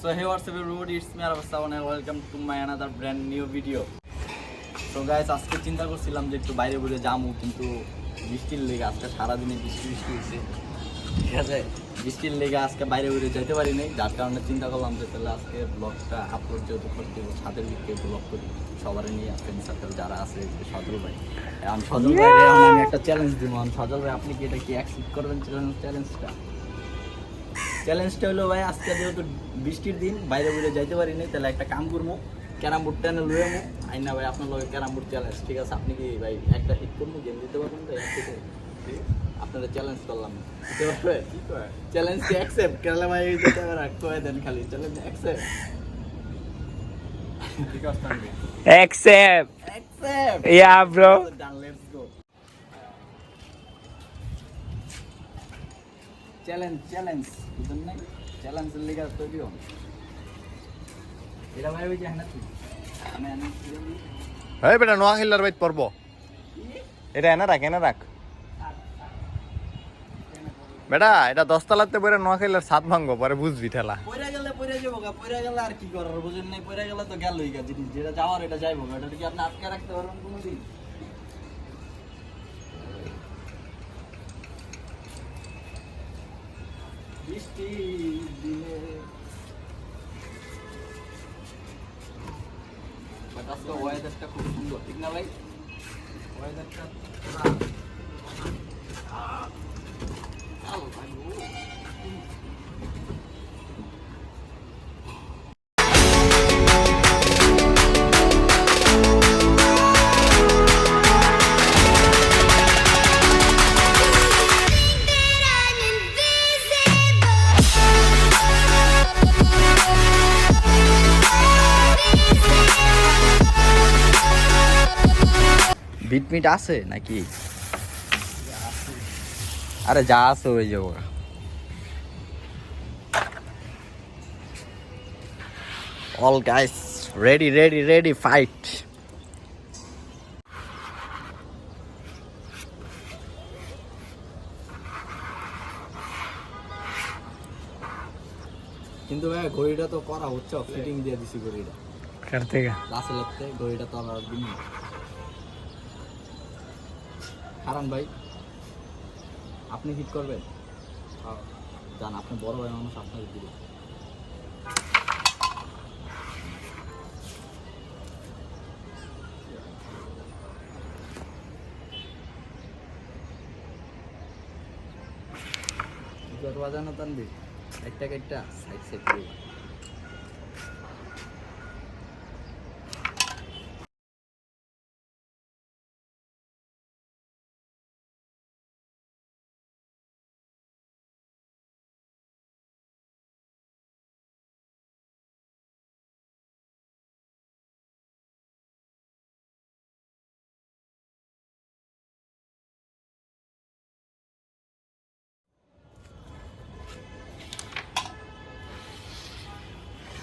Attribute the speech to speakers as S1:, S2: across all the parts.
S1: So hey, what's up everybody, it's me Arabastan and welcome to my another brand new video. So guys, আজকে চিন্তা করছিলাম যে একটু বাইরে ঘুরে যাবো, কিন্তু বৃষ্টির লেগে আজকে সারাদিনে বৃষ্টি হয়েছে, ঠিক আছে। বৃষ্টির লেগে আজকে বাইরে ঘুরে যেতে পারি নাই, যার কারণে চিন্তা করলাম যে তাহলে আজকে ব্লগটা আপলোড যেহেতু করতে হবে, ছাদের দিকে ব্লগ করি সবার নিয়ে, ফ্রেন্ড সার্কেল যারা আছে। সজল ভাই, আমি সজল ভাই আমি একটা চ্যালেঞ্জ দিব। সজল ভাই, আপনি কি এটা কি অ্যাকসেপ্ট করবেন চ্যালেঞ্জটা হলো ভাই, আজকে যেহেতু বৃষ্টির দিন বাইরে বাইরে যাইতে পারি নাই, তাহলে একটা কাম করবো, ক্যারাম বোর্ড টেনে লুয়ে মো আইনা ভাই আপনার লগে ক্যারাম বোর্ড চ্যালেঞ্জ, ঠিক আছে। আপনি কি ভাই একটা হিট করবো, গেম দিতে পারবেন তো? আপনারা চ্যালেঞ্জ করলাম, দিতে পারবে? চ্যালেঞ্জ কি অ্যাকসেপ্ট? কেরালা ভাই কয়ে দেন খালি challenge accept.
S2: Accept. Yeah, bro.
S1: Done, let's go. Challenge বুঝুন নাই, চ্যালেঞ্জের লেগে তৈরি হন। এটা ভাই ওই যে হ্যাঁ তুই
S3: এই বেটা নোয়াখালীর বাইত পড়ব, এটা এনে রাখ বেটা, এটা 10 তলাতে পরে নোয়াখালীর ছাদ ভাঙবো, পরে বুঝবি ঠেলা।
S1: পয়রা যাবো গা, পয়রা গেলে আর কি করার, বুঝুন নাই? পয়রা গেলে তো গেলই গা জিনিস, যেটা যাওয়ার এটা যাইবো গা। এটা কি আপনি আটকে রাখতে পারবেন কোনোদিন? বৃষ্টি দিনে বাট আজকে ওয়েদারটা খুব সুন্দর, ঠিক না ভাই? ওয়েদারটা বিটমিট আছে নাকি? আরে যা আছে ওই যাবো। All guys ready fight. কিন্তু ভাই ঘড়িটা তো করা হচ্ছে, ফিটিং দিয়ে দিছি ঘড়িটা
S2: करते का
S1: ক্লাসে লাগতে, ঘড়িটা তো আমার দিন। কারণ ভাই আপনি হিট করবেন, জান আপনি বড় ভাই মানুষ, আপনাকে দিল। বাজানো টানবি একটা সাইড করে।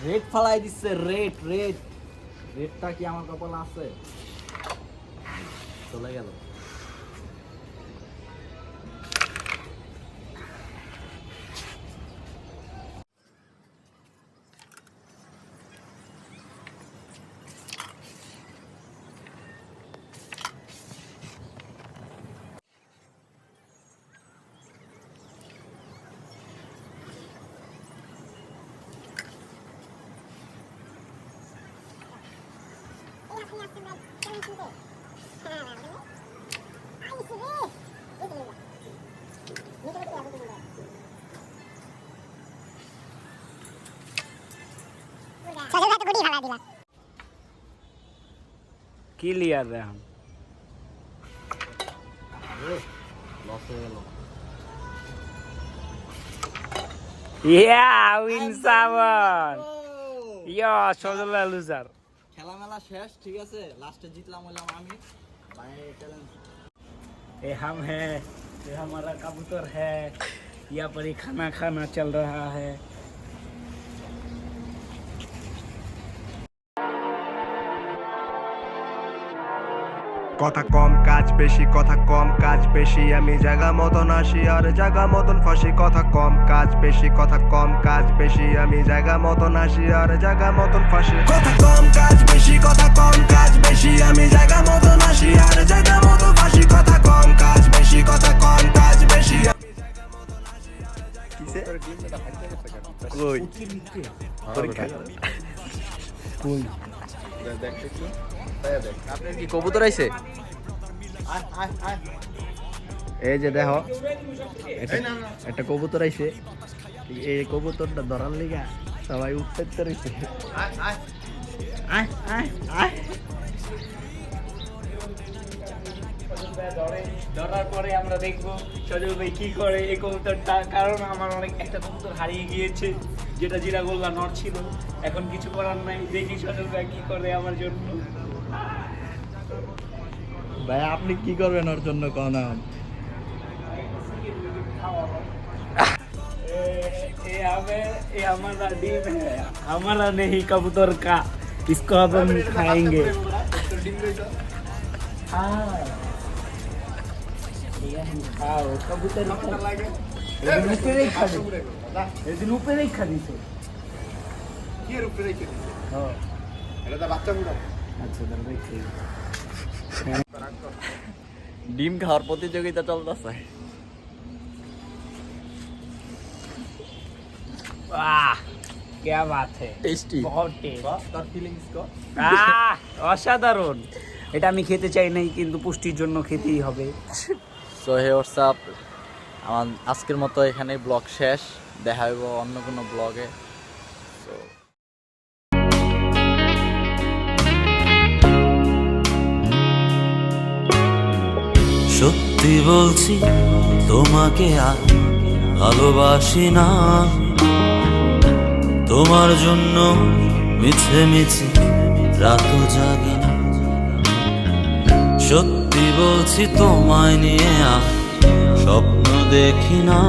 S1: রেড ফালাই দিচ্ছে, রেডটা কি আমার কপালে আছে? চলে গেল।
S2: क्लियर रहे हम
S1: লস হয়ে গেল।
S2: या विन 7 यो সজলা লুজার।
S1: খেলা মেলা শেষ, ঠিক আছে। লাস্টে জিতলাম হলাম আমি ভাই। চ্যালেঞ্জ
S2: ये हम है, ये हमारा कबूतर है, यहाँ पर ही खाना चल रहा है।
S4: কথা কম কাজ বেশি, কথা কম কাজ বেশি, আমি জায়গা মতন আসি আর জায়গা মতন ফাঁসি। কথা কম কাজ বেশি, কথা কম কাজ বেশি, আমি জায়গা মতন আসি আর জায়গা মতন ফাঁসি। কথা কম কাজ বেশি, কথা কম কাজ বেশি, আমি জায়গা মতন আসি আর জায়গা মতন ফাঁসি। কথা কম কাজ বেশি, কথা কম কাজ বেশি, আমি জায়গা মতন আসি আর
S1: আপনার কি কবুতর আইছে? এই যে দেখো একটা কবুতর আইছে, এই কবুতরটা ধরার লিগা সবাই উঠতে রয়েছে।
S2: ধরার পরে আমরা দেখবো সজল ভাই কি করে এই কবুতরটা, কারণ আমার অনেক একটা কবুতর হারিয়ে গিয়েছে যেটা জিরাগোল্লা নট ছিল। এখন কিছু করার নাই, দেখি সজল ভাই কি করে আমার জন্য।
S1: ভাই আপনি কি করবেন ওর জন্য কোন?
S2: ये हमारा डीम है, हमारा नहीं कबूतर का, इसको अब हम खाएंगे। हाँ ये हम खाओ कबूतर ऊपर ही खा दे, दिन ऊपर ही खा दी तो हाँ अच्छा
S1: ডিম খাওয়ার প্রতিযোগিতা চলতেছে।
S2: वाह क्या बात है,
S1: টেস্টি
S2: बहुत टेस्ट।
S1: তার ফিলিংস কো?
S2: অসাধারণ। এটা আমি খেতে চাই নাই, কিন্তু পুষ্টির জন্য খেতেই হবে।
S1: সো হে হোয়াটসঅ্যাপ, আমার আজকের মতো এখানে ব্লগ শেষ, দেখা হইব অন্য কোনো ব্লগে। সো
S5: সত্যি বলছি তোমাকে আর ভালোবাসি না, তোমার জন্য মিছে মিছে রাতও জাগি না। সত্যি বলছি তোমায় নিয়ে আর স্বপ্ন দেখি না।